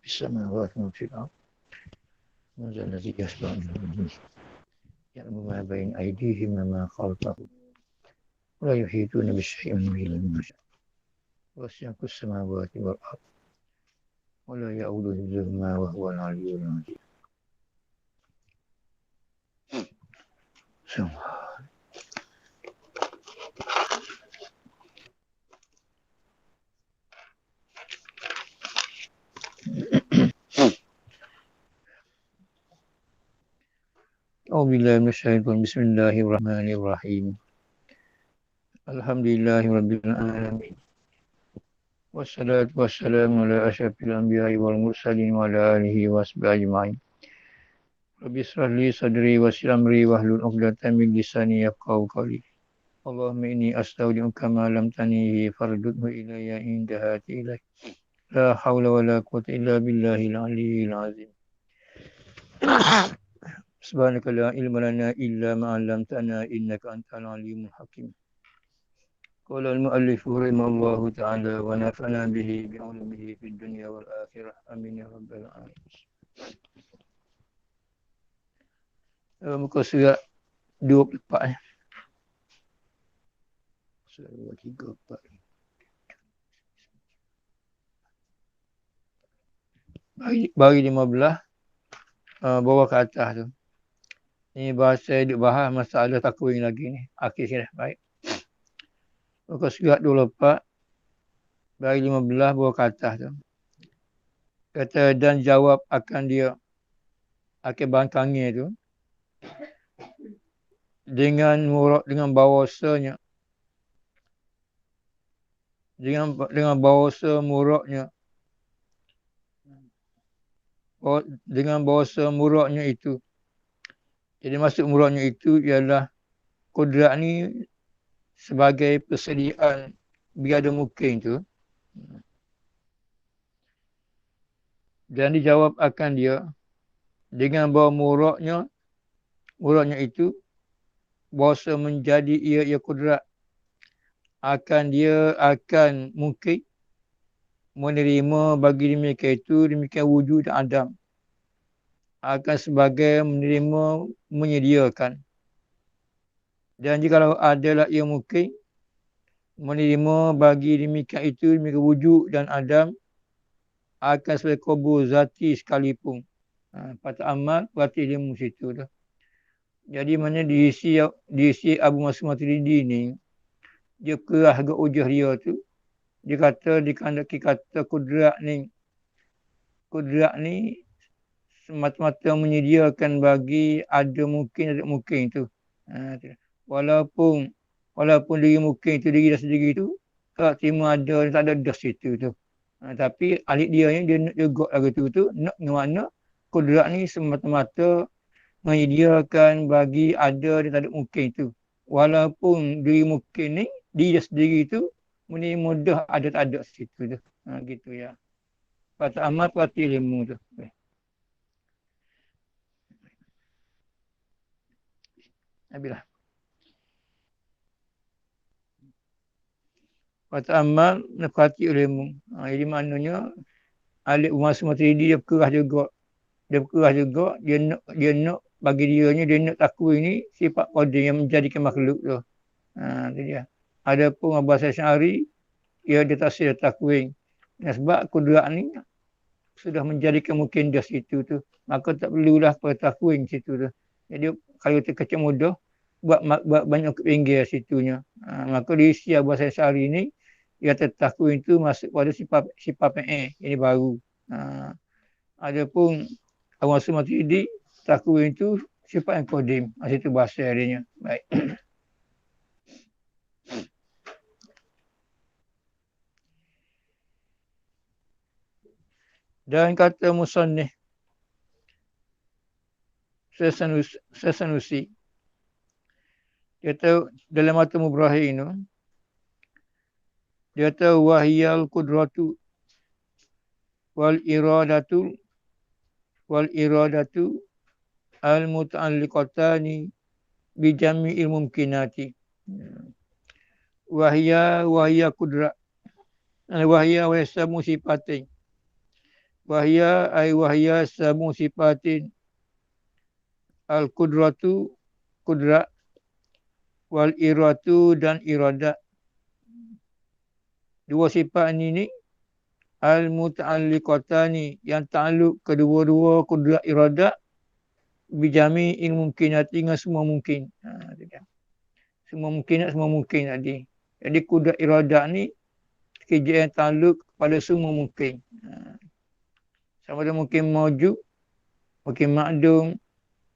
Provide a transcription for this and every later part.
في السماوات وما في الأرض من ذا الذي يشفع عنده يعلم ما بين أيديهم وما خلفهم ولا يحيطون بشيء من علمه ما شاء وسع السماوات والأرض ولا يؤوده حفظهما وهو العلي العظيم. أعوذ بالله من الشيطان بسم الله الرحمن الرحيم الحمد لله رب العالمين والصلاة والسلام على أشرف الأنبياء والمرسلين وعلى آله وصحبه أجمعين. رب اشرح لي صدري ويسر أمري واحلل عقدة من لساني يفقهوا قولي. اللهم إني أستودعك ما علمتني فردده إلي عند هاتي إليك. لا حول ولا قوة إلا بالله العلي العظيم. سبحانك لا علم لنا إلا ما علمتنا إنك أنت العليم الحكيم. قال المؤلف رحمه الله تعالى ونفعنا به بعلمه في الدنيا والآخرة آمين يا رب العالمين. Muka surat 24 surat 34 bagi 15 bawah ke atas tu. Ini bahasa duk bahas masalah takwin lagi ni. Akhir sini baik. Muka surat 24 bagi 15 bawah ke atas tu. Kata dan jawab akan dia akan bangkangnya tu dengan bahawasanya dengan bahawasa muraknya itu. Jadi maksud muraknya itu ialah kudrat ni sebagai persediaan biada mungkin tu. Dan dijawab akan dia dengan bahawa muraknya itu bahasa menjadi ia kudrat akan mungkin menerima bagi demikian wujud dan adam akan sebagai menerima menyediakan. Dan jikalau adalah ia mungkin menerima bagi demikian wujud dan adam akan sebagai kubur zati sekalipun. Patah amal berarti ilmu situ tu. Jadi mana diisi Abu Mansur Maturidi ni dia kerah ke ujah dia tu. Dia kata kudrat ni semata-mata menyediakan bagi ada mungkin tu. Walaupun diri mungkin tu diri dah sendiri tu tak terima ada tak ada das situ tu. Tapi alik dia ni dia nak juga lagu tu nak mana kudrat ni semata-mata menyediakan bagi ada dan tak ada mungkin tu. Walaupun diri mungkin ni dia sendiri tu menerima dah ada tak ada situ tu. Gitu ya. Patah amal perhati ilmu tu. Habislah. Patah amal perhati ilmu. Jadi maknanya Alik Umar Maturidi dia berkerah juga. Dia nak bagi dia nak takwin ni sifat qadir yang menjadikan makhluk tu. Itu dia. Adapun Abbas Asy'ari dia tafsir takwin. Sebab kudrat ni sudah menjadikan mungkin dah situ tu. Maka tak perlulah takwin situ tu. Jadi kalau terkecil mudah buat banyak kepinggir situnya. Maka diisi Abbas Asy'ari ni dia takwin tu masuk pada sifat PE. Ini baru. Adapun Abu Mansur Maturidi takwin itu sifat yang qadim. Situ bahasa adanya. Baik. Dan kata musannif Sanusi dia kata dalam mata Mubrahim tu dia kata wahyal qudratu wal iradatu al muta'alliqatani bi jami'il mumkinati. Wahya qudrat. Wahya wa samu sifatin. Wahya ay wahya samu sifatin al-qudratu kudrat wal iratu dan iradat. Dua sifat ini al-muta'alliqatani yang ta'alluq kedua-dua kudrat iradat bijami mungkinati dengan semua mungkin. Semua mungkinat, semua mungkin tadi. Jadi kudrat iradat ni kerja yang ta'alluq pada semua mungkin. Sama ada mungkin mawjud, mungkin ma'dum,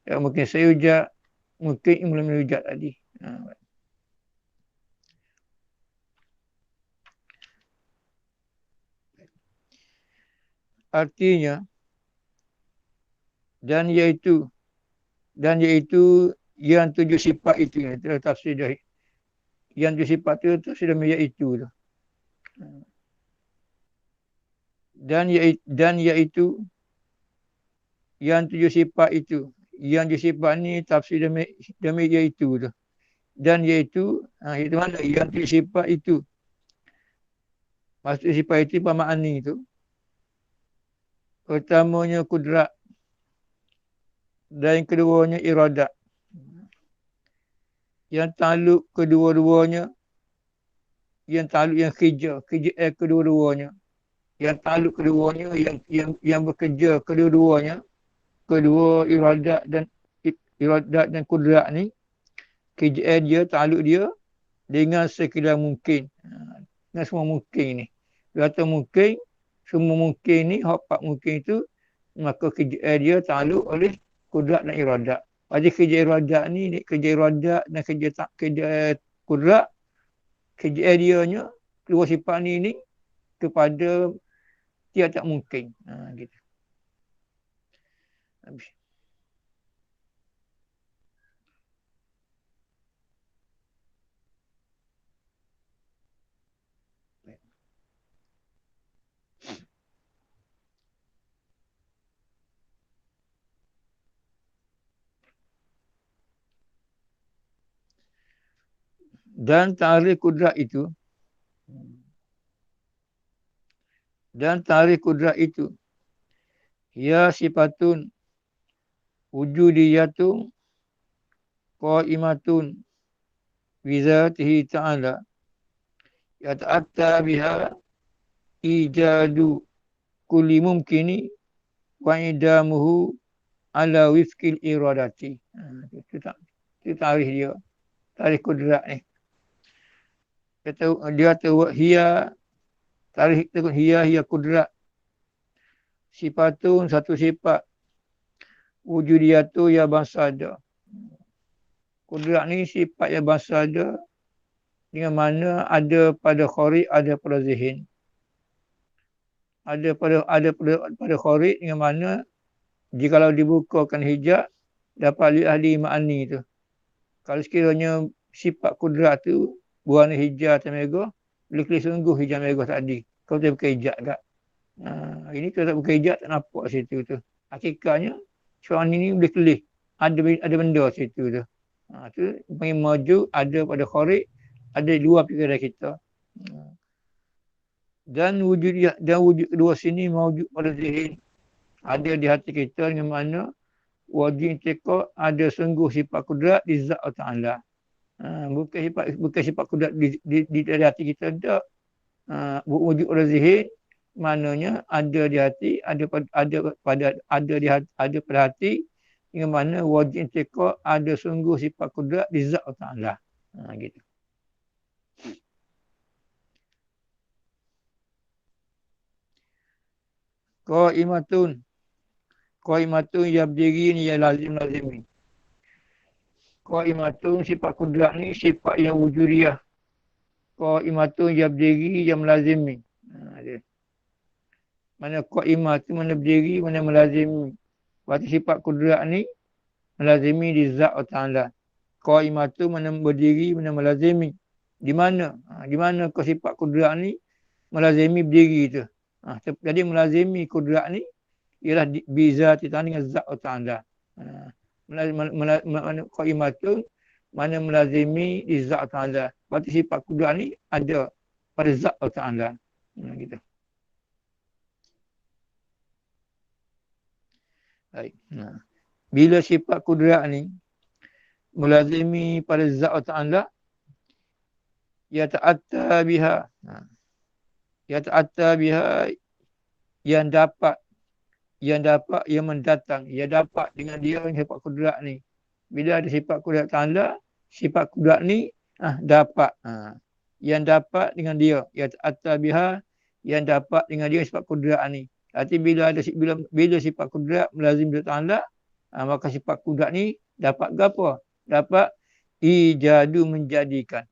mungkin sayujad, mungkin imlam yujad tadi. Artinya dan iaitu yang tujuh sifat itu ya, tafsir dari yang tujuh sifat itu tafsir dari iaitu tu. Dan iaitu yang tujuh sifat itu. Yang tujuh sifat ni tafsir dari iaitu tu. Dan iaitu itu mana yang tujuh sifat itu. Maksud sifat itu apa makna itu? Pertamanya kudrat dan yang keduanya iradat. Yang ta'alluq kedua-duanya, yang ta'alluq yang kerja kedua-duanya. Yang ta'alluq keduanya, yang bekerja kedua-duanya, kedua iradat dan kudrat ni, kerja dia, ta'alluq dia dengan sekiranya mungkin. Dengan semua mungkin ni. Dia kata mungkin, semua mungkin ni, hak mungkin itu, maka kerja dia ta'alluq oleh kudrat dan iradat. Pada kerja iradat ni, kerja iradat dan kerja kudrat, kerja dianya, kedua sifat ni kepada dia tak mungkin. Gitu. Habis. Dan tarikh kudrat itu ya sifatun wujudiyatun qaimatun bizatihi ta'ala yata'atta biha ijadu kulli mumkini wa idamuhu ala wifqil iradati. Itu tarikh dia. Tarikh kudrat ni. Dia kata hiya tarikh itu hiya kudrat. Sifatun satu sifat. Wujudiyatu ya bangsa ada. Kudrat ni sifat yang bangsa ada. Dengan mana ada pada khari, ada pada zihin. Ada pada khari dengan mana jikalau dibukakan hijab dapat lihat ahli ma'ani tu. Kalau sekiranya sifat kudrat tu berwarna hijau atau merah, boleh kelih sungguh hijau merah tadi. Kalau dia buka hijab kat. Ini kalau tak buka hijab tak nampak situ tu. Hakikatnya seorang ini boleh kelih. Ada benda situ tu. Tu panggil maju, ada pada kharik, ada di luar fikiran kita. Dan wujud kedua sini mawujud pada zihin. Ada di hati kita dengan mana wajib intiqah ada sungguh sifat kudrat di zat Allah Ta'ala. Bukan sifat kudrat di hati kita tak. Wujud pada zihin maknanya ada di hati, ada pada hati dengan mana wajib intiqah ada sungguh sifat kudrat di zat Allah Ta'ala. Gitu. Qaimatun yang berdiri ni yang lazim. Qaimatun sifat kudrat ni sifat yang wujudiyah. Qaimatun yang berdiri yang melazimi. Mana qaimah tu mana berdiri, mana melazimi. Berarti sifat kudrat ni melazimi di zat Allah Ta'ala. Qaimatu mana berdiri, mana melazimi. Di mana? Di mana sifat kudrat ni melazimi berdiri tu. Jadi melazimi kudrat ni ialah bizati ta'ala dengan zat Allah Ta'ala. Qaimatun mana melazimi di zat Allah Ta'ala. Berarti sifat kudrat ni ada pada zat Allah Ta'ala. Gitu. Baik. Bila sifat kudrat ni melazimi pada zat Allah Ta'ala, ya ta'atta biha. Ya ta'atta biha yang dapat, yang mendatang, yang dapat dengan dia sifat kudrat ni. Bila ada sifat kudrat Ta'ala, sifat kudrat ni dapat. Yang dapat dengan dia, ya ta'atta biha, yang dapat dengan dia sifat kudrat ni. Arti bila sifat kudrat melazim Allah Ta'ala, maka sifat kudrat ni dapat apa? Dapat ijadu menjadikan.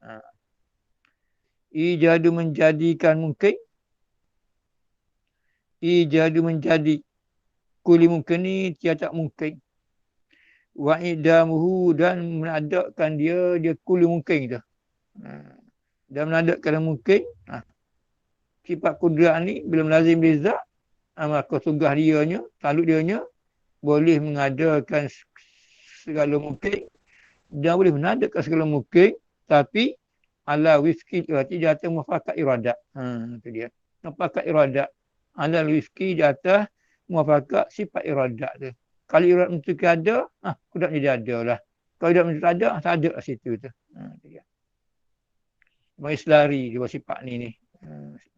Ijadu menjadikan mungkin. Ijadu menjadi. Kuli mungkin ni tiada mungkin. Wa idamuhu dan menadakkan dia kuli mungkin tu. Dan menadakkan mungkin. Sifat kudrat ni bila melazim bizat, maka tugas dianya, taluk dianya boleh mengadakan segala mungkin dan boleh menadakkan segala mungkin, tapi ala wifki berarti di atas muafakat iradat. Itu dia. Muafakat iradat. Ala wifki di atas muafakat sifat iradat tu. Kalau iradat itu ada, kudrat jadi ada lah. Kalau iradat itu tak ada lah situ tu. Itu dia. Bagi selari dua sifat ni.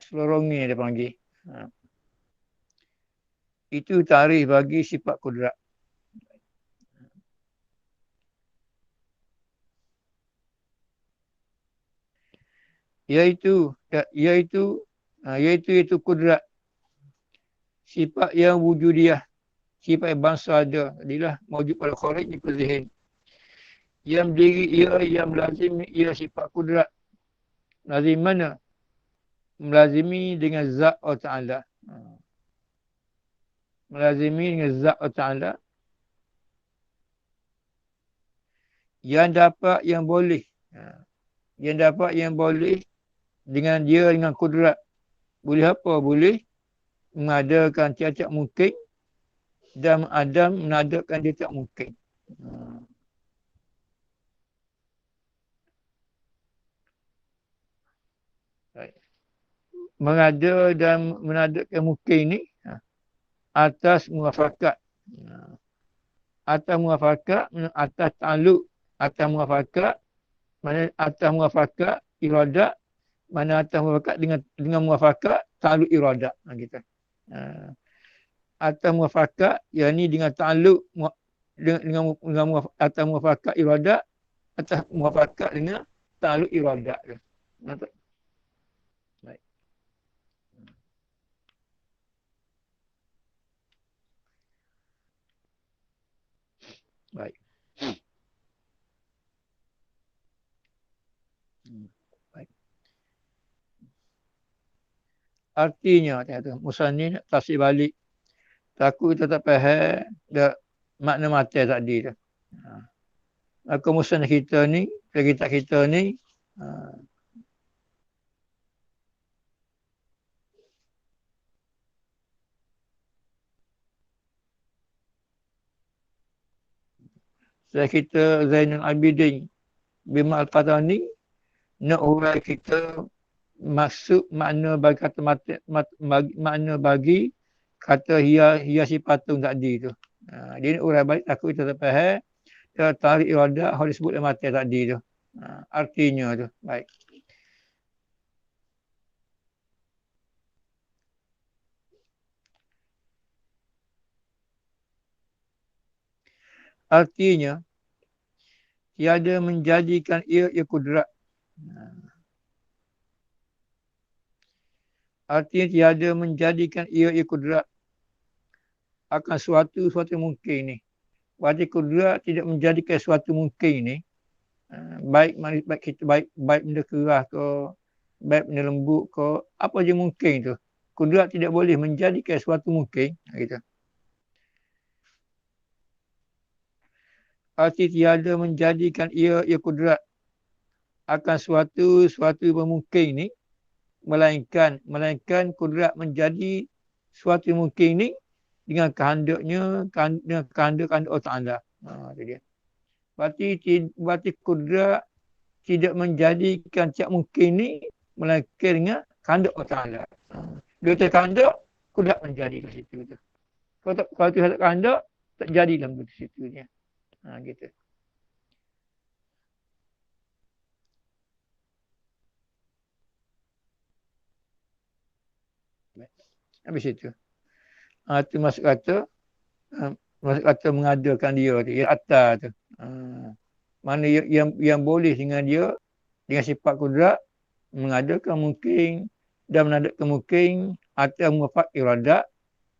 Selorongnya dia panggil. Itu tarikh bagi sifat kudrat. Iaitu kudrat. Sifat yang wujudiah. Sifat yang bangsa ada. Jadilah mawujud pada kharij di zihin. Yang berdiri yang melazim ia sifat kudrat. Melazim mana? Melazimi dengan zat Allah Ta'ala. Melazimi dengan zat Allah Ta'ala. Yang dapat yang boleh. Yang dapat yang boleh dengan dia dengan kudrat. Boleh apa? Boleh mengadakan tiap-tiap mungkin dan menadakan dia tak mungkin. Mengada dan menadakan mungkin ni atas muafakat. Atas muafakat, atas ta'aluk, atas muafakat, mana atas muafakat iradat, mana atas muafakat dengan muafakat ta'aluk iradat. Gitu. Atas muafakat, yang ni dengan ta'aluk dengan atas muafakat iradat, atas muafakat dengan ta'aluk iradat. Baik. Baik. Baik. Artinya, Musannif tasik balik. Takut kita tak faham makna mata tadi tu. Maka Musannif kita ni, kitab kita ni, saya kita Zainul Abidin bin Al-Qadhani nak urai kita maksud makna bagi kata makna bagi kata hiasi patung tadi tu. Dia nak urai balik takut kita tak faham. Kita tarik iradat yang disebut dalam mata tadi tu. Artinya tu. Baik. Artinya tiada menjadikan ia kudrat. Artinya tiada menjadikan ia kudrat akan suatu mungkin ni. Berarti kudrat tidak menjadikan suatu mungkin ni. Baik kita baik benda kerah ke, baik benda lembut ke, apa je mungkin tu. Kudrat tidak boleh menjadikan suatu mungkin. Gitu. Arti tiada menjadikan ia kudrat akan suatu mungkin ni. Melainkan kudrat menjadi suatu mungkin ni dengan kehendaknya, dengan kehendak Allah Ta'ala. Itu dia. Berarti kudrat tidak menjadikan tiap mungkin ni melainkan dengan kehendak Allah Ta'ala. Bila tak kehendak, kudrat menjadi ke situ. Kalau tidak kehendak, Tak jadilah begitu situnya. Gitu. Habis itu. Itu masuk kata mengadakan dia tu. Yang atas tu. Mana yang boleh dengan dia, dengan sifat kudrat, mengadakan mungkin dan menadakan mungkin atau mengafak iradat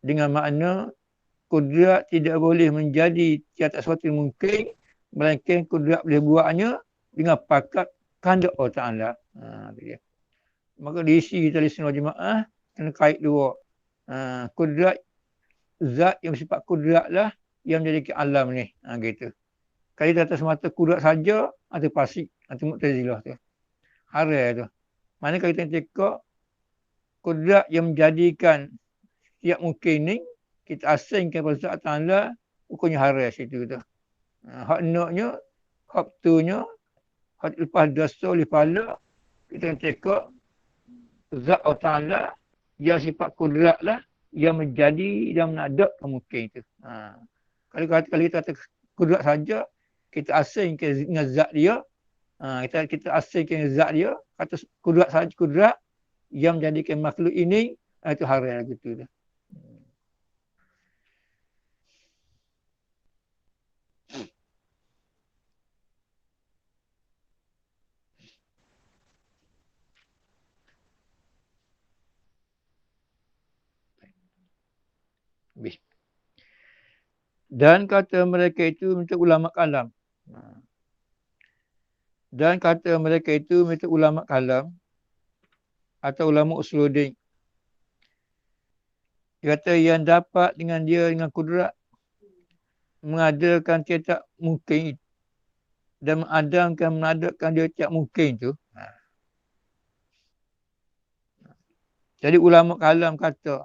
dengan makna kudrat tidak boleh menjadi tiada sesuatu yang mungkin melainkan kudrat boleh buatnya dengan pakat kehendak Allah Ta'ala. Dia. Maka diisi kita lisan jemaah kena kait dua. Kudrat zat yang bersifat kudrat lah yang menjadikan alam ni. Gitu. Kalau kita atas mata kudrat saja atau pasik atau mu'tazilah tu. Harai tu. Mana kalau kita cakap kudrat yang menjadikan tiap mungkin ni kita asingkan pada zat Ta'ala hukumnya harai situ tu. Hak naknya, hak betunya, hak lepas dosa oleh pala kita cakap zat Allah Ta'ala yang sifat kudrat lah yang menjadi dan menadak mungkin itu. Kalau kita kata kudrat saja, kita asingkan dengan zat dia, kita asingkan dengan zat dia, kata kudrat saja kudrat yang menjadikan makhluk ini, itu haram gitu. Dan kata mereka itu untuk ulama kalam. Dan kata mereka itu untuk ulama kalam atau ulama usuluddin. Dia kata yang dapat dengan dia dengan kudrat mengadakan tiap mungkin dan menadakan dia tiap mungkin tu. Jadi ulama kalam kata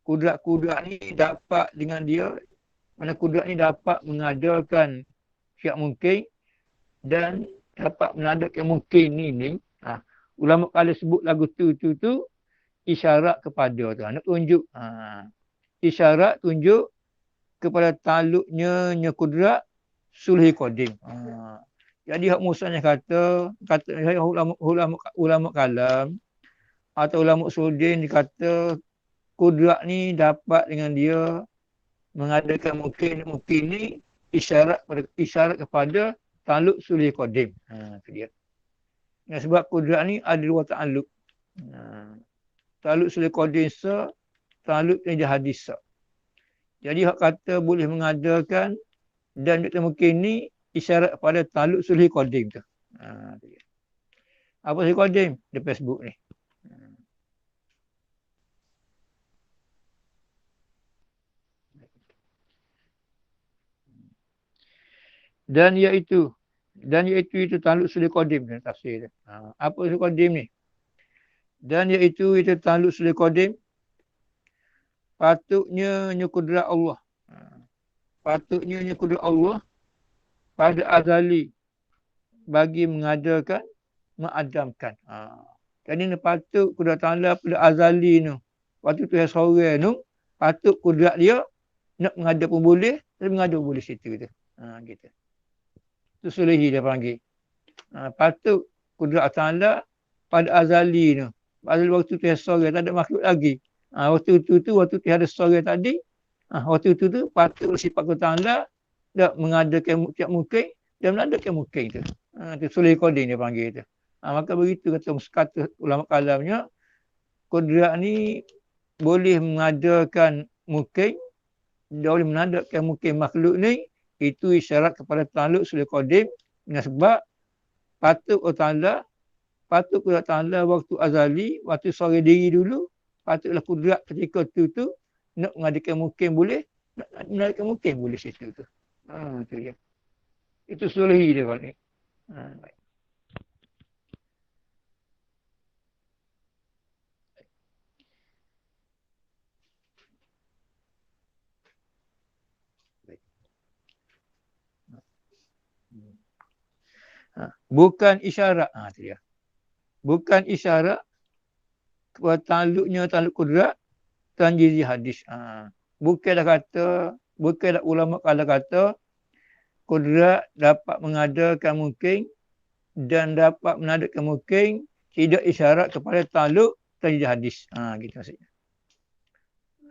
kudrat-kudrat ni dapat dengan dia, mana kudrat ni dapat mengadakan tiap mungkin dan dapat menadakan mungkin ni. Ulama kalam sebut lagu tu isyarat kepada tu. Nak tunjuk. Isyarat tunjuk kepada taluknya kudrat sulhi qadim. Jadi hak musanya kata ulama kalam atau ulama usuluddin dikata kudrat ni dapat dengan dia mengadakan mungkin ni isyarat kepada taluk sulhi qadim. Itu dia. Sebab kudrat ni ada dua ta'aluk. Taluk sulhi qadim taluk yang hadis. Jadi hak kata boleh mengadakan dan mungkin ni isyarat pada taluk sulhi qadim tu. Apa sulhi qadim? Di Facebook ni. Dan iaitu itu taluk sulhi qadim ni tafsir dia. Apa sulhi qadim ni? Dan iaitu itu taluk sulhi qadim patutnya kudrat Allah. Patutnya kudrat Allah pada azali bagi mengadakan mengadamkan. Jadi ni patut kudrat Allah pada azali ni. Waktu tu yang seorang tu patut kudrat dia nak mengadap pun boleh, tapi mengadap pun boleh situ tu. Gitu. Itu sulihi dia panggil. Patut kudrat Allah pada azali ni. Pada waktu tu yang seorang tak ada makhluk lagi. Waktu tu ada seorang tadi. Waktu tu patut sifat kudrat Allah nak mengadakan tiap mungkin dan mengadakan mungkin tu. Itu sulihi qadim dia panggil tu. Maka begitu kata ulama kalamnya, kudrat ni boleh mengadakan mungkin, boleh menadakan mungkin makhluk ni, itu isyarat kepada taluk sulhi qadim dengan sebab patut Allah Ta'ala waktu azali, waktu seorang diri dulu, patutlah kudrat ketika tu nak mengadakan mungkin boleh, nak mengadakan mungkin boleh situ tu. Itu dia. Itu sulhi dia balik. Baik. Bukan isyarat. Itu dia. Bukan isyarat kepada taluk kudrat tanjizi hadis. Bukanlah kata Bukanlah ulama kalau kata kudrat dapat mengadakan mungkin dan dapat menadakan mungkin tidak isyarat kepada taluk tajwid hadis. Gitu maksudnya.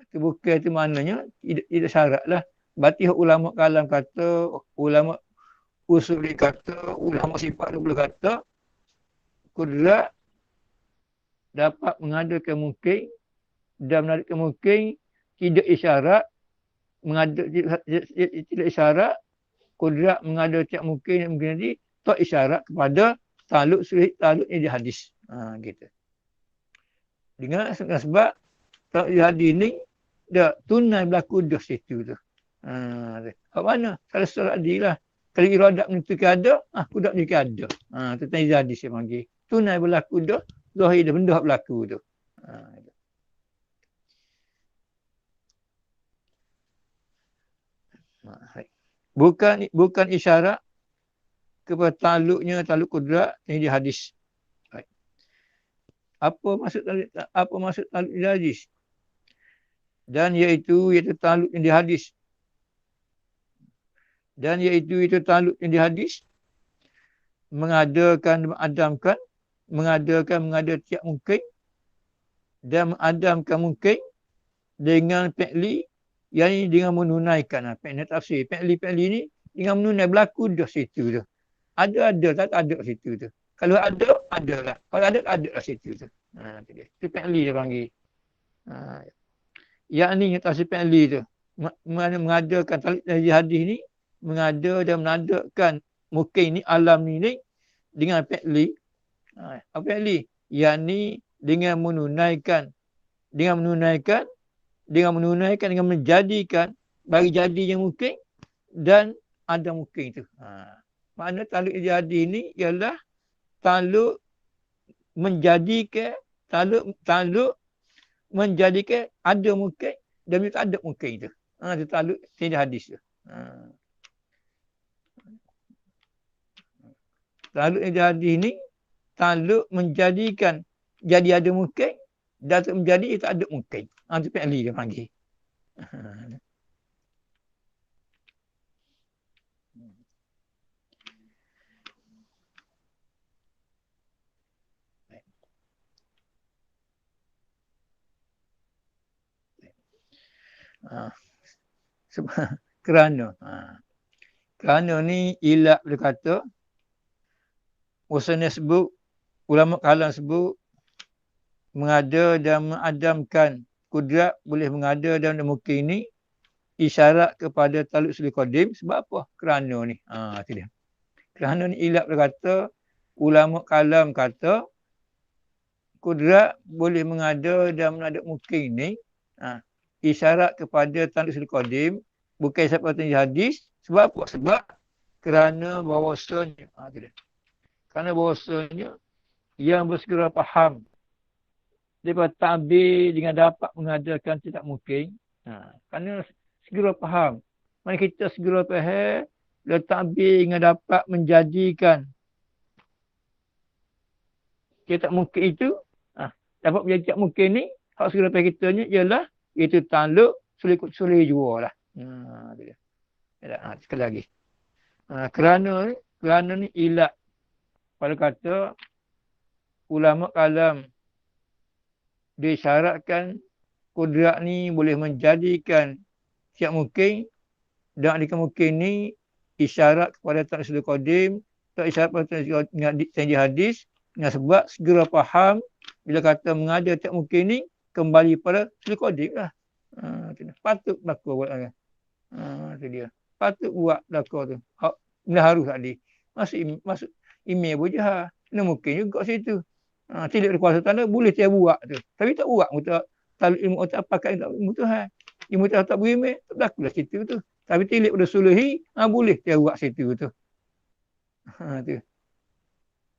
Itu bukan itu maknanya tidak syarat lah. Berarti ulama kalam kata, ulama usuli kata, ulama sifat boleh kata kudrat dapat mengadakan mungkin dan menadakan mungkin tidak isyarat tidak isyarat kudrat mengadakan mungkin jadi tak isyarat kepada taluk yang di hadis. Gitu. Dengan sebab taluk di hadis ni dah tunai berlaku dah situ tu. Kat mana? Kalau solat adil lah. Kalau iradat menentukan ada, kudat menentukan ada. Tu tanya hadis yang panggil. Tunai berlaku dah, zahir dah benda berlaku tu. Bukan isyarat kepada taluk kudrat yang di hadis. Apa maksud taluk di hadis? Dan iaitu taluk yang di hadis. Dan iaitu taluk yang di hadis mengadakan tiap mungkin dan mengadamkan mungkin dengan fi'li yang ini dengan menunaikan. Fi'li tafsir. Fi'li ni dengan menunai berlaku dah situ tu. Ada tak ada situ tu. Kalau ada, adalah. Kalau ada lah situ tu. Itu fi'li dia panggil. Yang ni tafsir fi'li tu. Mengadakan taluk dari hadis ni, mengada dan menadakan mungkin ni, alam ni dengan fi'li. Apa fi'li? Yang ni dengan menunaikan, dengan menjadikan, bagi jadi yang mungkin dan ada mungkin itu. Makna taluk jadi ini ialah taluk menjadikan, taluk menjadikan ada mungkin dan tak ada mungkin itu. Itu taluk tidak hadis tu. Taluk yang jadi ini taluk menjadikan jadi ada mungkin dan tak menjadi tak ada mungkin. Itu fi'li dia panggil. Kerana ni ilat berkata usulnya sebut, ulama kalam sebut mengada dan mengadamkan kudrat boleh mengada dan mungkin ni isyarat kepada taluk suli qadim. Sebab apa? Kerana ni. Itu dia. Kerana ni ilat berkata, ulama kalam kata kudrat boleh mengada dan menada mungkin ni isyarat kepada taluk suli qadim, bukan isyarat kepada hadis. Sebab apa? Sebab kerana bahawasanya itu dia. Kerana bahawasanya yang bersegera faham daripada ta'bir dengan dapat mengadakan tidak mungkin. Kerana segera faham. Mana kita segera faham dan ta'bir dengan dapat menjadikan tidak mungkin itu. Dapat menjadi tidak mungkin ni, hak segera faham kita ni ialah itu taluk suli jua lah. Sekali lagi. Kerana ni ilat. Pada kata ulama kalam disyaratkan kudrat ni boleh menjadikan tiap mungkin dan adakah mungkin ni isyarat kepada taluk suli qadim, tak isyarat kepada janji hadis, dengan sebab segera faham bila kata mengada tiap mungkin ni kembali pada suli qadim lah. Patut berlaku buat kan. Itu dia. Patut buat berlaku tu. Benda harus tadi. Masuk email bujah. Ini mungkin juga situ. Tidak ada kuasa tanda, boleh dia buat tu. Tapi tak buat. Taluk ilmu otak pakai tak ilmu Tuhan. Ilmu Tuhan tak berimeh, tak berlakulah situ tu. Tapi tilik pada suluhi, boleh dia buat situ tu. Tu.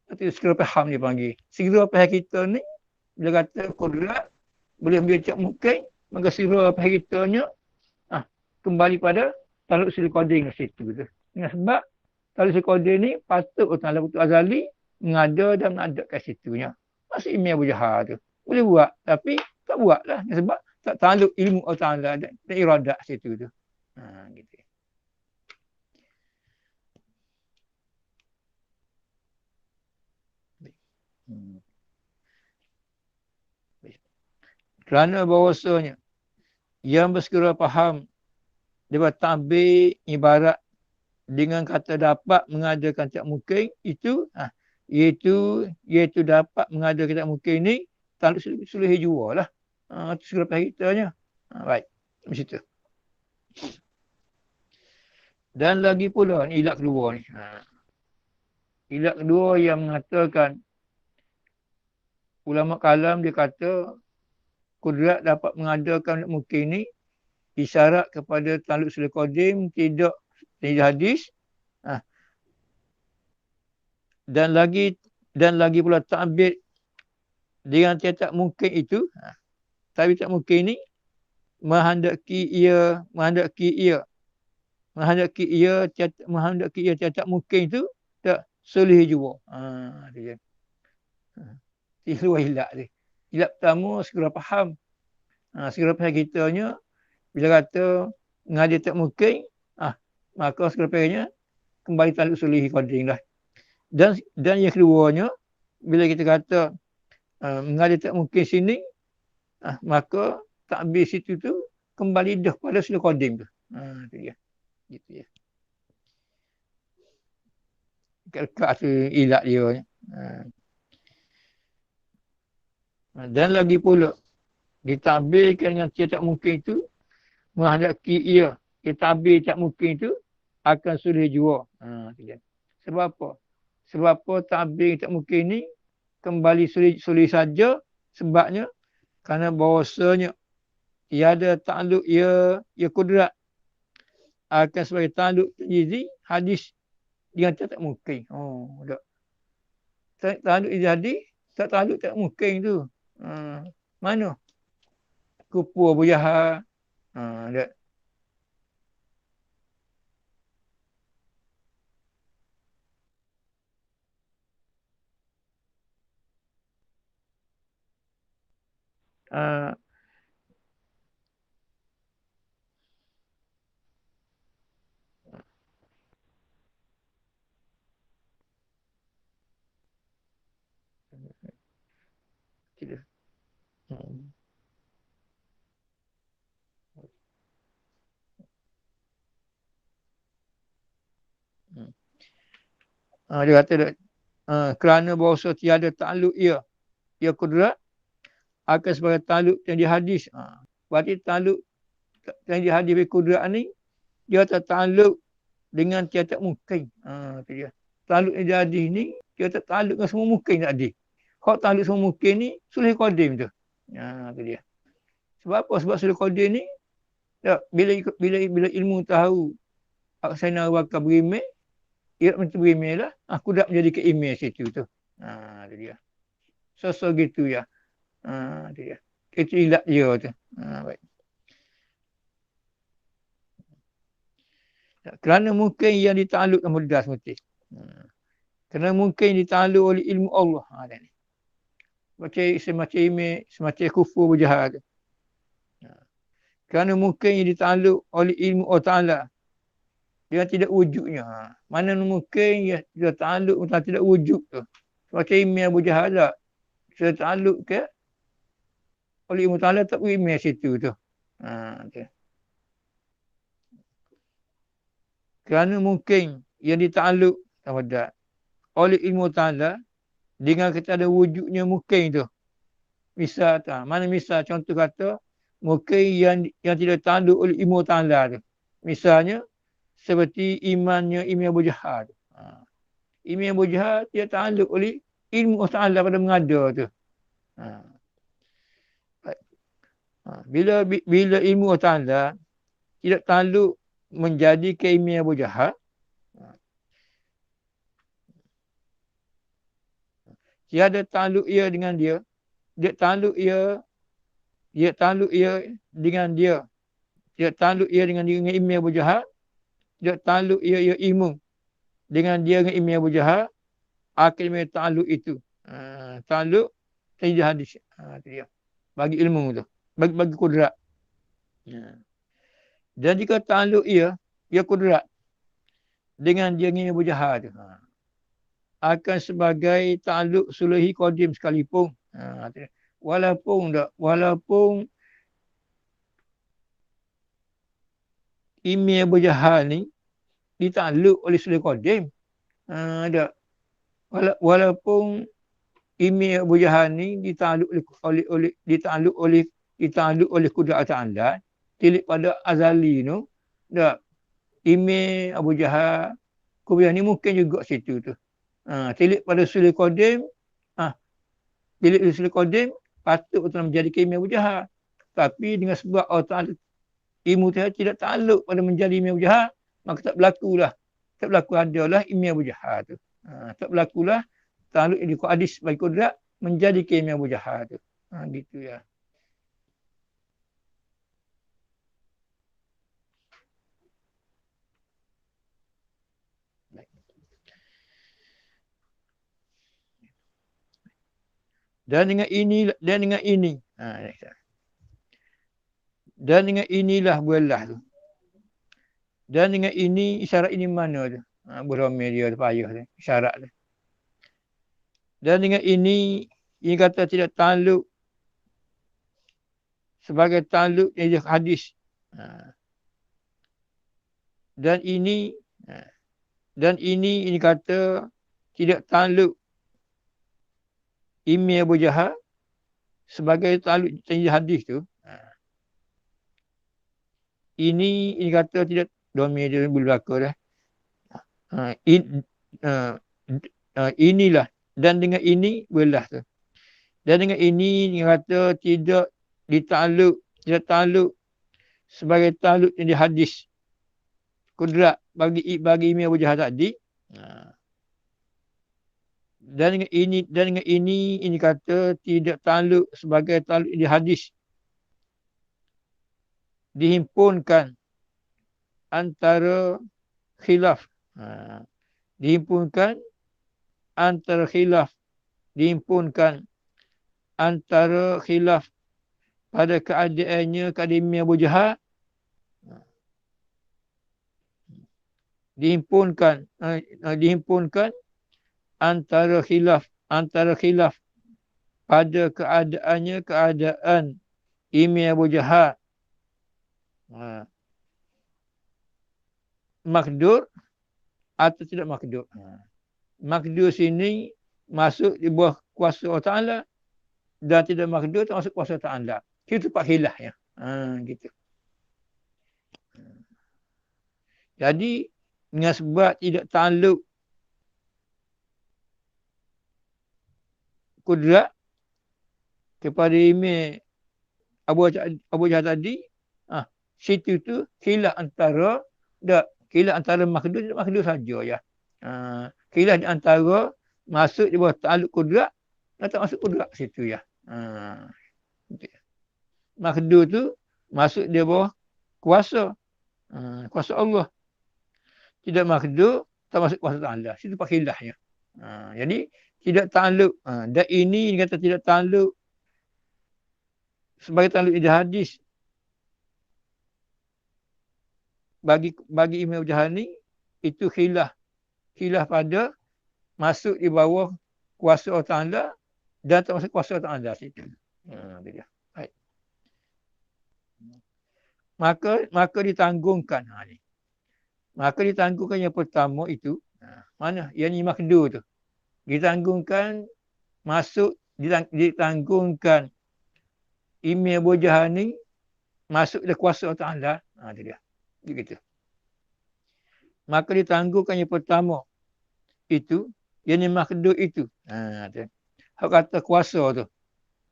Itu segera faham dia panggil. Segera faham kita ni, bila kata kudrat, boleh menjadi mungkin, maka segera faham kita ni, kembali pada taluk suli qadim situ tu. Dengan sebab, taluk suli qadim ni, patut Allah Putus Azali, mengada dan menadakan situnya. Masih email berjahat tu. Boleh buat. Tapi tak buat lah. Sebab tak taluk ilmu Allah Ta'ala dan iradat situ tu. Gitu. Hmm. Kerana bahawasanya yang bersekira faham dapat ta'bir ibarat dengan kata dapat mengadakan tak mungkin itu iaitu dapat mengadakan tak mungkin ni tak sulih jua lah. Itu segala kita. Baik. Di situ. Dan lagi pula ni ilat kedua ni. Ilat kedua yang mengatakan ulama kalam dia kata kudrat dapat mengadakan tak mungkin ni isyarat kepada taluk sulih qadim tidak hadis. Dan lagi pula ta'bir dengan tak mungkin itu. Tapi tak mungkin ni menghendaki ia tak mungkin itu tak soleh juga. Dia. Itu dua hilap dia. Hilap pertama segera faham. Segera faham kitanya bila kata ngada tak mungkin, maka segera fahamnya kembali taluk soleh qadim lah. Dan yang keduanya bila kita kata mengada tak mungkin sini, maka takbir situ tu kembali dah pada sulh qadim tu. Itu dia. Gitu ya. Dekat tu ilat dia. Dan lagi pula ditabirkan dengan tak mungkin itu menghadapi ia. Ditabir tak mungkin itu akan sulh jua. Sebab apa? Sebab apa tabir tak mungkin ni kembali sulh saja sebabnya kerana bahawasanya ia ada takluk ia kudrat akan sebagai takluk jadi hadis dengan tak mungkin. Tak. Takluk jadi tak takluk tak mungkin tu. Mana? Kupu Abu Jahal. Ada. Uh, tidak. Dia kata kerana bahawasa tiada takluk ia kudrat akan sebagai takluk yang di hadis. Berarti takluk yang di hadis kudrat ni dia tak takluk dengan tiada mungkin. Itu dia. Takluk yang di hadis ni dia tak takluk dengan semua mungkin tadi. Hak takluk semua mungkin ni sulh qadim tu. Itu dia. Sebab apa? Sebab sulh qadim ni bila ilmu tahu aksana wakil berimeh, ia macam berimeh lah. Aku dah menjadi keimeh situ tu. Itu dia. So gitu ya. Itu dia. Itu ilat dia tu. Baik. Kerana mungkin yang ditaklukkan mudah seperti. Kerana mungkin ditakluk oleh ilmu Allah. Semacam imeh, semacam kufur berjahat. Kerana mungkin yang ditakluk oleh ilmu Allah Ta'ala. Dia tidak wujudnya. Mana mungkin dia takluk tentang tidak wujud tu. Macam imeh Abu Jahal tak. Dia takluk ke oleh ilmu Ta'ala tak imeh situ tu. Okay. Kerana mungkin yang ditakluk oleh ilmu Ta'ala dengan kita ada wujudnya mungkin tu. Misal mana misal contoh kata mungkin yang tidak takluk oleh ilmu Ta'ala tu. Misalnya seperti imannya Imam Abu Jahal. Imam Abu Jahal dia takluk oleh ilmu Allah Ta'ala pada mengada tu. Bila ilmu Allah Ta'ala tidak takluk menjadi Imam Abu Jahal, tiada takluk ia dengan dia. Dia takluk ia dengan dia. Dia takluk ia dengan Imam Abu Jahal. Dia takluk ia ilmu dengan dia dengan Imam Abu Jahal. Akhirnya takluk itu. Takluk tidak hadis. Itu dia. Bagi ilmu tu. Bagi kudrat. Dan jika ta'alluq ia kudrat dengan dia ingin berjahat tu. Akan sebagai ta'alluq suluhi qadim sekalipun. Walaupun email berjahat ni dita'alluq oleh suluhi qadim. Walaupun email berjahat ni dita'alluq oleh kudrat Ta'ala, tilik pada azali tu. Email Abu Jahal kemudian ni mungkin juga situ tu. Tilik pada suluh qadim, tilik pada suluh qadim patut telah menjadi email Abu Jahal. Tapi dengan sebab Allah Ta'ala ilmu tidak ta'alluq pada menjadi email Abu Jahal, maka tak berlakulah. Tak berlaku adalah email Abu Jahal tu. Tak berlakulah ta'alluq di hadis bagi kudrat menjadi email Abu Jahal tu. Gitu ya. Dan dengan inilah belah tu. Dan dengan ini isyarat ini mana tu? Beromel dia tu payah tu. Isyarat tu. Dan dengan ini kata tidak ta'alluq sebagai ta'alluq yang hadis. Dan ini kata tidak ta'alluq email Abu Jahal sebagai ta'alluq yang hadis tu. Ini kata tidak domir dia belaka dah. Inilah dan dengan ini belah tu. Dan dengan ini dia kata tidak ta'alluq sebagai ta'alluq yang di hadis kudrat bagi email Abu Jahal tadi. Dan dengan ini kata tidak ta'alluq sebagai ta'alluq yang di hadis dihimpunkan antara khilaf. Dihimpunkan antara khilaf pada keadaannya keadaan Abu Jahal. Dihimpunkan antara khilaf pada keadaannya keadaan email Abu Jahal. Makdur atau tidak makdur. Makdur sini masuk di bawah kuasa Allah Ta'ala dan tidak makdur termasuk kuasa Ta'ala. Itu tempat khilaf ya. Gitu. Jadi dengan sebab tidak ta'alluq kudrat kepada email Abu Jahal tadi, situ tu khilaf antara makdur dan makdur saja ya. Khilaf di antara masuk di bawah ta'alluq kudrat dan tak masuk kudrat situ ya. Makdur tu masuk di bawah kuasa Allah. Tidak makdur tak masuk kuasa Ta'ala. Situ pak khilafnya. Jadi tidak ta'alluq. Dan ini kata tidak ta'alluq sebagai ta'alluq di hadis bagi Imam Jahal ni itu khilaf pada masuk di bawah kuasa Allah Ta'ala dan tak masuk kuasa Allah Ta'ala situ. Dia. Baik. Maka ditanggungkan. Maka ditanggungkan yang pertama itu. Mana? Yang ni makdur tu. Ditanggungkan ditanggungkan email Abu Jahal ni masuk di kuasa Allah Ta'ala. Itu dia. Begitu. Maka ditanggungkan yang pertama itu, yang ni makdur itu. Hak kata kuasa tu.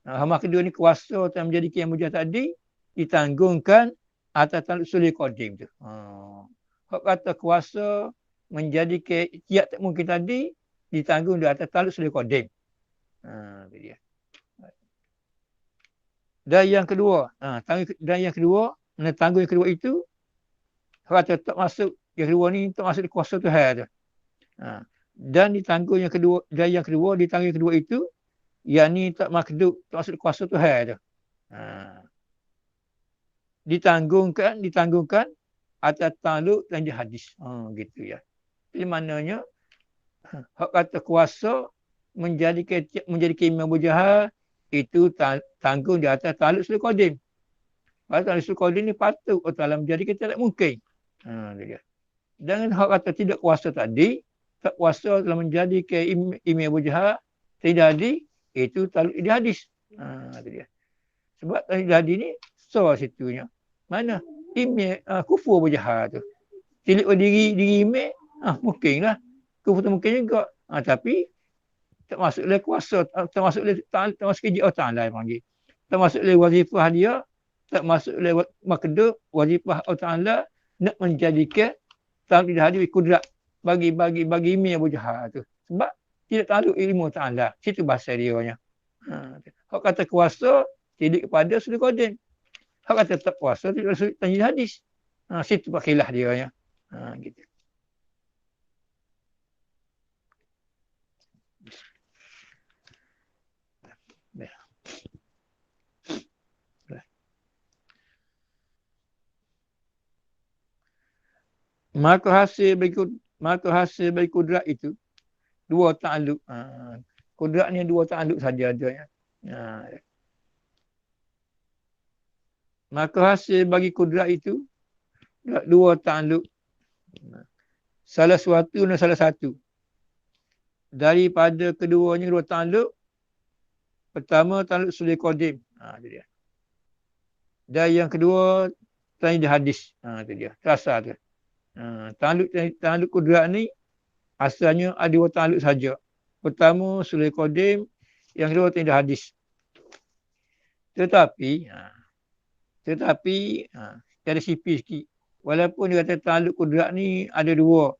Makdur ni kuasa yang menjadikan Abu Jahal tadi ditanggungkan atas ta'alluq sulh qadim tu. Hak kata kuasa menjadikan tiap tak mungkin tadi ditanggung di atas ta'alluq sulh qadim. Itu dia. Dan yang kedua, menetanggung yang kedua itu kata tak masuk yang kedua ni tak masuk di kuasa Tuhan tu. Dan ditanggung yang kedua ditanggung yang kedua itu yang ni tak makdur tak masuk di kuasa Tuhan tu. Ditanggungkan atas ta'alluq dan hadis. Gitu ya. Jadi maknanya hak kata kuasa menjadi Imam Abu Jahal itu tanggung di atas ta'alluq sul qadim. Pasal ta'alluq sul qadim ni patut Allah Taala menjadikan tidak mungkin. Dia. Dengan hak kata tidak kuasa tadi, tak kuasa telah menjadikan Imam Abu Jahal tidak jadi, itu ta'alluq di hadis. Itu dia. Sebab tidak jadi ni so situnya. Mana? Imam kufur Abu Jahal tu. Tilik diri imam, mungkinlah. Kufur tu mungkin juga. Tapi termasuk oleh kuasa, termasuk oleh termasuk kerja Allah Ta'ala yang panggil. Termasuk oleh wazifah dia, termasuk oleh makdud wazifah Allah Ta'ala nak menjadikan ta'alluq tidak hadir kudrat bagi Imam Abu Jahal tu. Sebab tidak ta'alluq ilmu Ta'ala. Situ bahasa dia. Hak kata kuasa tidak kepada Sul Qadim. Hak kata tak kuasa tidak tanjil hadis. Situ pakailah dia. Gitu. Maka hasil bagi kudrat itu dua ta'alluq. Kudrat ni dua ta'alluq saja ada ya. Maka hasil bagi kudrat itu dua ta'alluq. Salah suatu dan salah satu. Daripada keduanya dua ta'alluq. Pertama ta'alluq sul qadim. Itu dia. Dan yang kedua ta'alluq hadis. Itu dia. Terasa tu. Ta'alluq kudrat ni asalnya ada dua ta'alluq saja. Pertama sul qadim, yang kedua ta'alluq hadis. Tetapi ada sipis sikit. Walaupun dia kata ta'alluq kudrat ni ada dua,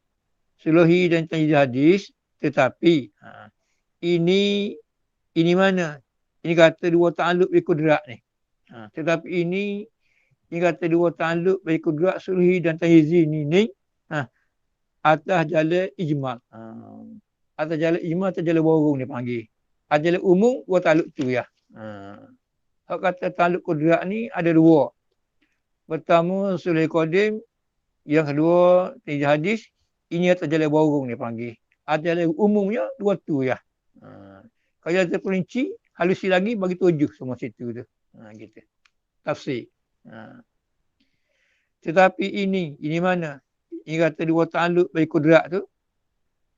suluhi dan ta'alluq hadis, tetapi ini mana? Ini kata dua ta'alluq bi kudrat ni. Tetapi ini kata dua ta'alluq bagi kudrat sulhi dan tahizin ni atas jalan ijmal. Atas jalan ijmal, atas jalan borong dia panggil. Atas jalan umum, dua ta'alluq tu ya. Hak kata ta'alluq kudrat ni ada dua. Pertama sulhi qadim, yang kedua tahizin hadis. Ini atas jalan borong dia panggil. Atas jalan umumnya dua tu ya. Kalau ada terperinci, halusi lagi bagi tujuh semua situ tu. Gitu. Tafsir. Tetapi ini mana? Ini kata dua ta'alluq bagi kudrat tu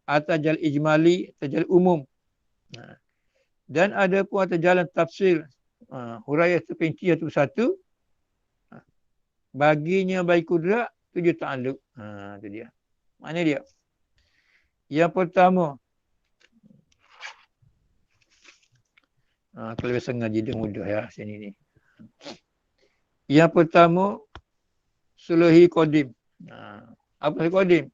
atas jalan ijmali, atas jalan umum. Dan ada pun atas jalan tafsir huraiah terperinci satu. Baginya bagi kudrat tujuh ta'alluq. Itu dia. Mana dia? Yang pertama, kalau biasa ngaji dia mudah ya sini ni. Yang pertama sulhi qadim. Apa sulhi qadim?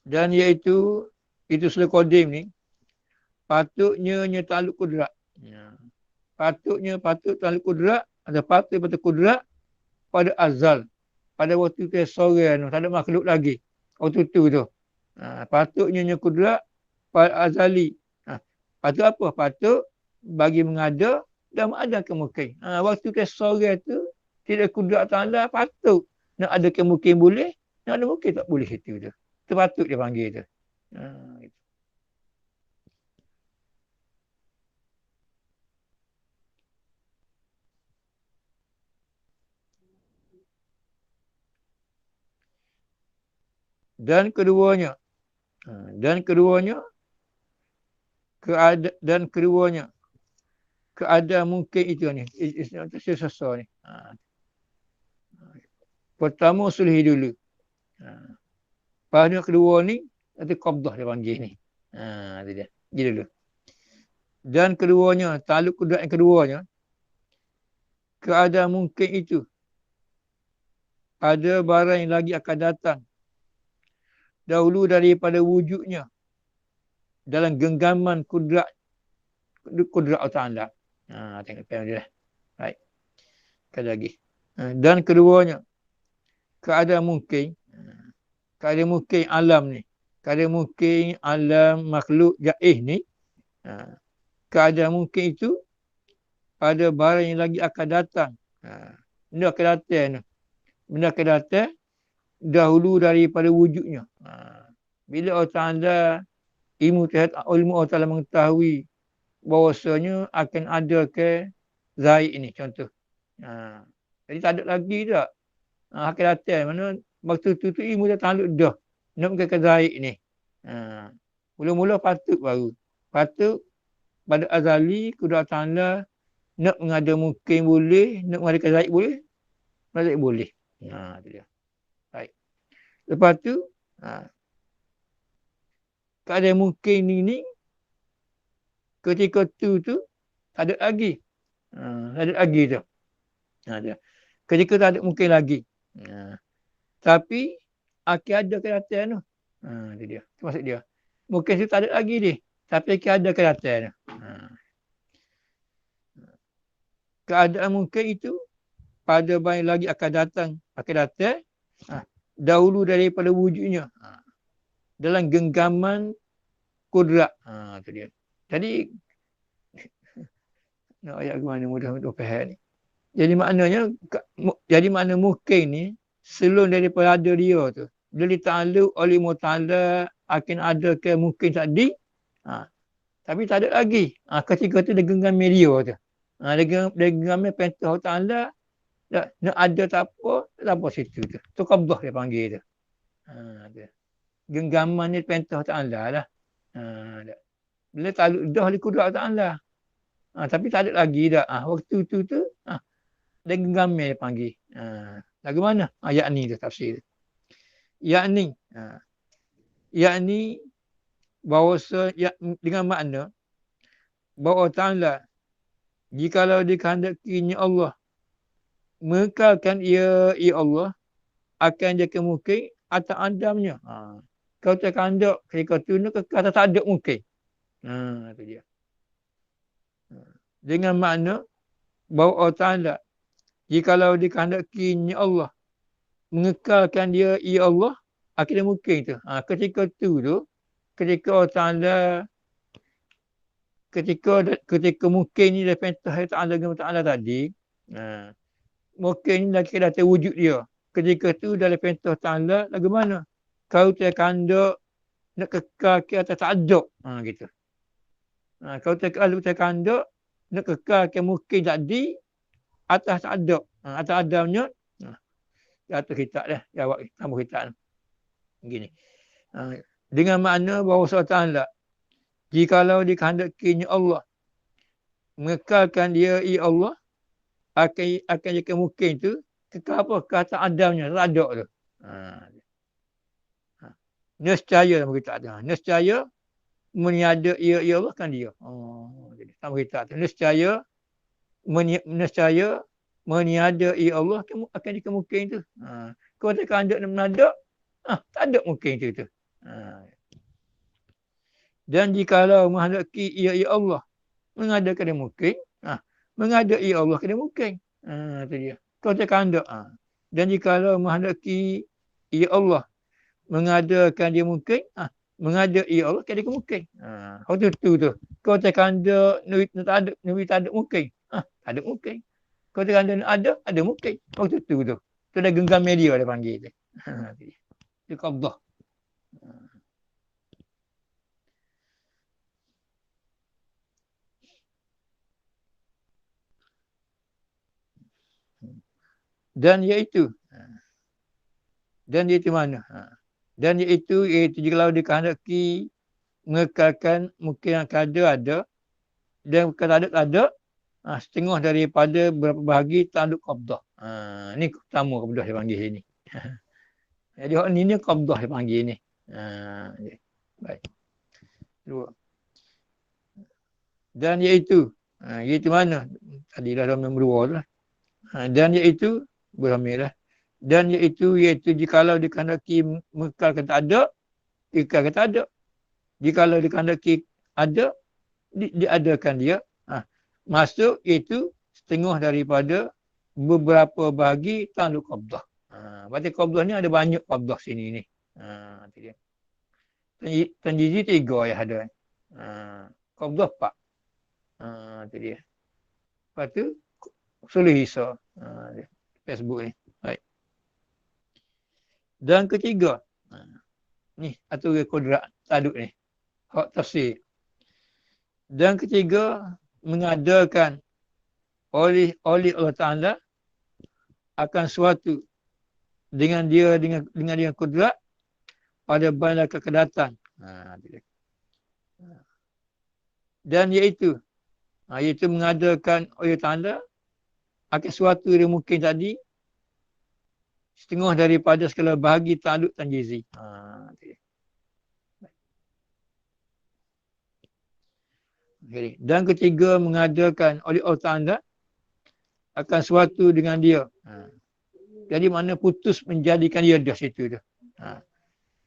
Dan iaitu sulhi qadim ni patut ta'alluq kudrat. Patut ta'alluq kudrat, ada patut kudrat pada azal. Pada waktu tu sore tak ada makhluk lagi. Waktu tu. Patutnya kudrat pada azali. Patut apa? Patut bagi mengada dan ada kemungkinan. Waktu ke sore tu tidak kudrat Ta'ala, patut nak ada kemungkinan boleh, nak ada mungkin tak boleh itu tu. Itu patut dia panggil tu. Gitu. Dan keadaan mungkin itu ni. Sesasa ni. Pertama sulhi dulu. Pada kedua ni, itu qabdah dia panggil ni. Itu dia. Dia dulu. Dan keduanya, ta'alluq kudrat yang keduanya, keadaan mungkin itu. Ada barang yang lagi akan datang. Dahulu daripada wujudnya. Dalam genggaman kudrat Allah Ta'ala. Tengok pen dia. Baik. Sekali lagi. Dan keduanya, keadaan mungkin alam ni. Keadaan mungkin alam makhluk jaih ni. Keadaan mungkin itu pada barang yang lagi akan datang. Benda akan datang. Benda akan datang dahulu daripada wujudnya. Bila Allah Ta'ala ilmu Allah Ta'ala mengetahui bahawasanya akan ada ke Zaid ni contoh. Jadi tak ada lagi tak. Hakikatan mana waktu tu ilmu dah takluk dah. Nak ke Zaid ni. Mula-mula patut baru. Patut pada azali kudrat Ta'ala nak mengada mungkin boleh, nak mengadakan Zaid boleh. Zaid boleh. Tu dia. Baik. Lepas tu keadaan mungkin ni ketika tu tak ada lagi. Tak ada lagi tu. Dia. Ketika tak ada mungkin lagi. Tapi akan ada ke datang tu. Itu dia. Itu maksud dia. Mungkin tu tak ada lagi dia. Tapi akan ada ke datang tu. Keadaan mungkin itu pada baik lagi akan datang. Dahulu daripada wujudnya. Dalam genggaman kudrat. Itu dia. Jadi nak ayat ke mana mudah-mudah faham ni. Jadi makna mungkin ni sebelum daripada ada dia tu. Bila ditakluk oleh Allah Ta'ala akan ada ke mungkin tadi. Tapi tak ada lagi. Ketika tu dia genggam media tu. Dia genggam perintah Allah Ta'ala. Nak ada tak apa situ tu. Tu qabdah dia panggil tu. Genggaman ni perintah Allah Ta'ala lah. Bila takluk dah oleh kudrat Allah Ta'ala. Tapi tak ada lagi dah. Waktu tu dia genggam dia panggil. Lagu mana? Ayat ni tu tafsir. Yakni bahawasa dengan makna bahawa Ta'ala jikalau dikehendakinya Allah mengekalkan ia Allah akan jadi mungkin atas adamnya. Kalau tak kehendak ketika tu kekal tak ada mungkin. Itu dia. Dengan makna bahawa Ta'ala jikalau dikehendakinya Allah mengekalkan ia Allah akhirnya mungkin tu. Ketika Allah Ta'ala ketika mungkin ni dah perintah Allah Ta'ala tadi mungkin ni lagi datang wujud dia. Ketika tu dalam perintah Ta'ala lagu mana? Kau terkandak nak kekal ke atas ta'aduk. Gitu. Kau terkandak nak kekal ke mungkin tadi atas ta'aduk. Atas adamnya jatuh kitab dah. Jawab tambah kitab. Begini. Dengan makna bahawa Allah Ta'ala jikalau dikehendakinya Allah mengekalkan dia Allah akan jadi mungkin tu kekal apa? Kata adamnya, tak ada tu. Nescaya dalam kitab tu. Nescaya meniada ia Allah kan dia. Jadi sama kitab tu. Nescaya meniada ia Allah akan jadi mungkin tu. Kalau tak ada nak menada, tak ada mungkin tu. Dan jikalau menghendaki ia Allah mengadakan dia mungkin, mengada ia Allah kena mungkin. Itu dia. Kau tak ada. Dan jikalau menghendaki ia Allah mengadakan dia mungkin, mengada ia Allah kena mungkin. Kau tu. Kau tak ada, nabi tak ada mungkin. Tak ada mungkin. Kau tak ada mungkin. Kau tu. Tu dah genggam media dia panggil tu. Itu qabdah. Dan iaitu mana? Dan iaitu jikalau dikehendaki mengekalkan mungkin yang ada dan kalau tak ada setengah daripada beberapa bahagi tanduk qabdah. Ni pertama qabdah dia panggil sini. Jadi hak ni qabdah dia panggil ni. Baik. Dua. Dan iaitu mana? Tadi dah nombor dua tu lah. Dan iaitu berhamil lah. Dan iaitu jikalau dikehendaki mengekalkan tak ada, kekalkan tak ada. Jikalau dikehendaki ada, diadakan dia. Masuk iaitu setengah daripada beberapa bahagi tanduk qabdah. Berarti qabdah ni ada banyak qabdah sini ni. Tanjizi 3 yang ada. Qabdah 4. Itu dia. Lepas tu Sulih Isa. Facebook ni. Baik. Dan ketiga, ni aturan kodrat taduk ni. Hak tafsir. Dan ketiga, mengadakan oleh Allah Ta'ala akan suatu dengan dia kudrat pada bala kekedatan. Dan iaitu mengadakan oleh Ta'ala akan suatu yang mungkin tadi setengah daripada segala bahagi ta'aluk tanjizi. Dan ketiga, mengadakan oleh Allah Ta'ala akan suatu dengan dia. Jadi mana putus menjadikan dia dah situ tu.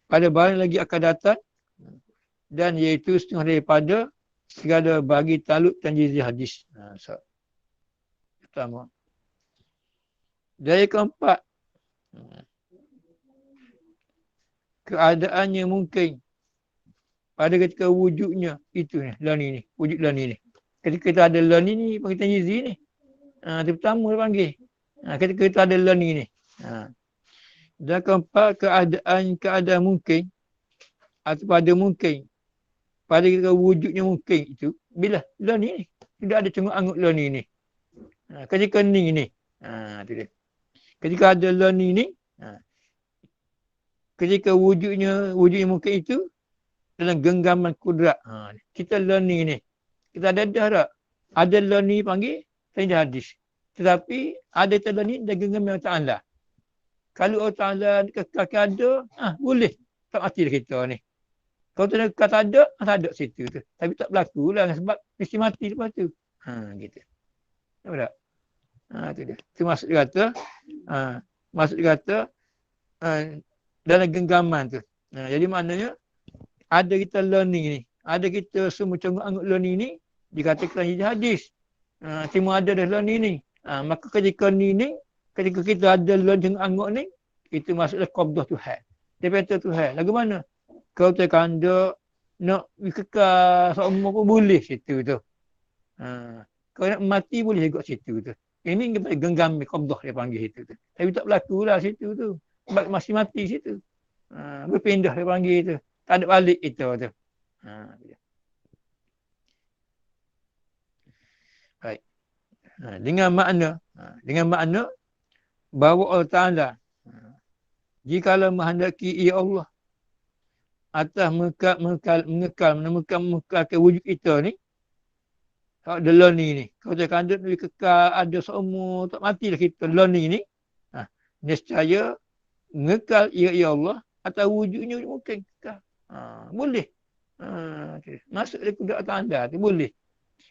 Pada barang lagi akan datang dan iaitu setengah daripada segala bagi taluk tanjizi hadis. Pertama. Dari keempat, keadaannya mungkin pada ketika wujudnya itu ni, lani ni, wujud lani ni. Ketika kita ada lani ni, panggil tanjizi ni. Itu pertama dia panggil. Ketika kita ada lani ni. Dan keempat, keadaan mungkin atau pada mungkin pada ketika wujudnya mungkin itu bila lani ni. Tidak ada cengok angut lani ni. Ketika ni ni. Itu dia. Ketika ada lani ni, ketika wujudnya mungkin itu dalam genggaman kudrat. Kita learning ni. Kita ada dah tak? Ada learning panggil tanda hadis. Tetapi ada learning dan genggaman Allah Ta'ala. Kalau Allah Ta'ala kekal ada, boleh. Tak mati dah kita ni. Kalau tak ada, tak ada situ tu. Tapi tak berlaku lah sebab mesti mati lepas tu. Gitu. Tahu tak? Tu dia. Itu maksud dia kata, dalam genggaman tu. Jadi maknanya, ada kita learning ni. Ada kita semua cengok anggap learning ni. Dikatakan hadis. Cuma ada dah learning ni. Maka ketika ketika kita ada learning anggap ni. Itu maksudnya qabdah Tuhan. Dia kata Tuhan. Lagu mana? Kalau tekan anda nak kekal seumur pun boleh situ tu. Kalau nak mati boleh juga situ tu. Ini kita genggam qabdah dia panggil situ tu. Tapi tak berlaku lah situ tu. Sebab masih mati situ. Berpindah dia panggil tu. Tak ada balik itu tu. Baik. Dengan makna bahawa Allah Ta'ala jikalau menghendaki ia Allah atas mengekalkan wujud kita ni, kalau ada learning ni, kalau dia kandung lebih kekal, ada seumur, tak matilah kita learning ni, nescaya mengekal ia Allah atas wujudnya mungkin kekal. Boleh. Okay. Masuk dari kudrat anda tu boleh.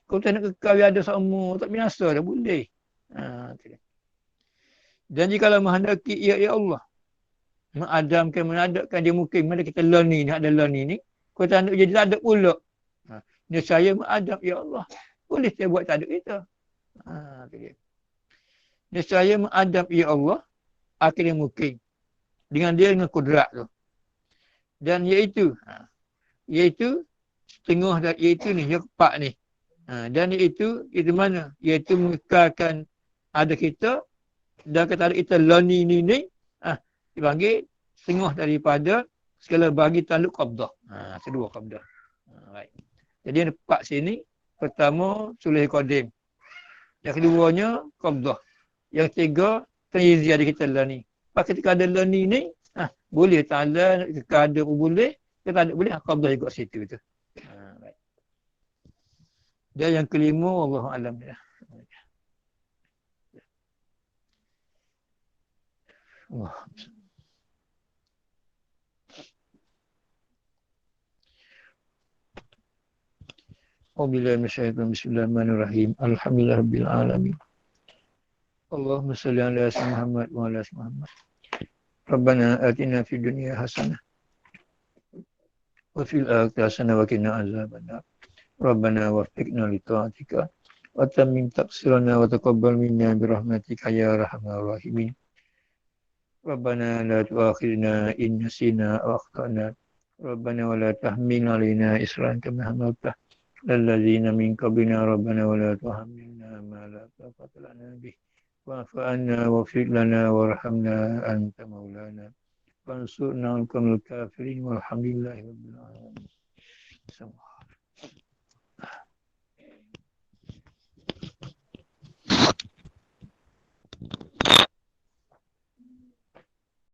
Kalau tak nak kekal ada seumur, tak binasa dah boleh. Okay. Dan jika menghendaki ia Allah menadapkan dia mungkin mana kita learning ni, ada learning ni, kalau tak nak jadi tak ada pula. Dia saya mengadap ya Allah. Boleh saya buat tak ada kita. Okay. Dia saya mengadap ya Allah akhirnya mungkin. Dengan dia dengan kudrat tu. Dan iaitu setengah iaitu ni yang keempat ni. Dan iaitu mana? Iaitu mengekalkan ada kita dan kata ada kita learning ni dipanggil setengah daripada segala bagi taluk qabdah. Kedua qabdah. Baik. Jadi yang empat sini, pertama sulh qadim. Yang keduanya qabdah. Yang tiga tanyizi ada kita learning. Pak ketika ada learning ni, boleh ta'ala ketika ada pun boleh, kita tak boleh qabdah juga situ tu. Baik. Dan yang kelima wallahu alam ya. Allah. Bismillahirrahmanirrahim. Alhamdulillahirabbil alamin. Allahumma shalli ala sayyidina Muhammad wa ala Muhammad. Rabbana atina fid dunya hasanah wa fil akhirati hasanah wa qina azabannar. Rabbana waffiqna li ta'atika wa tammim taqsirana wa taqabbal minna bi rahmatika ya arhamar rahimin. Rabbana la tu'akhidna in nasina aw akhtana. Rabbana wa la tahmil 'alaina isran kama hamalta lilladzina min qablina. Rabbana wa la tuhammilna ma la taqata lana bih wa'fu 'anna waghfir lana warhamna anta maulana fansurna al kafirin walhamdulillahi rabbil alamin.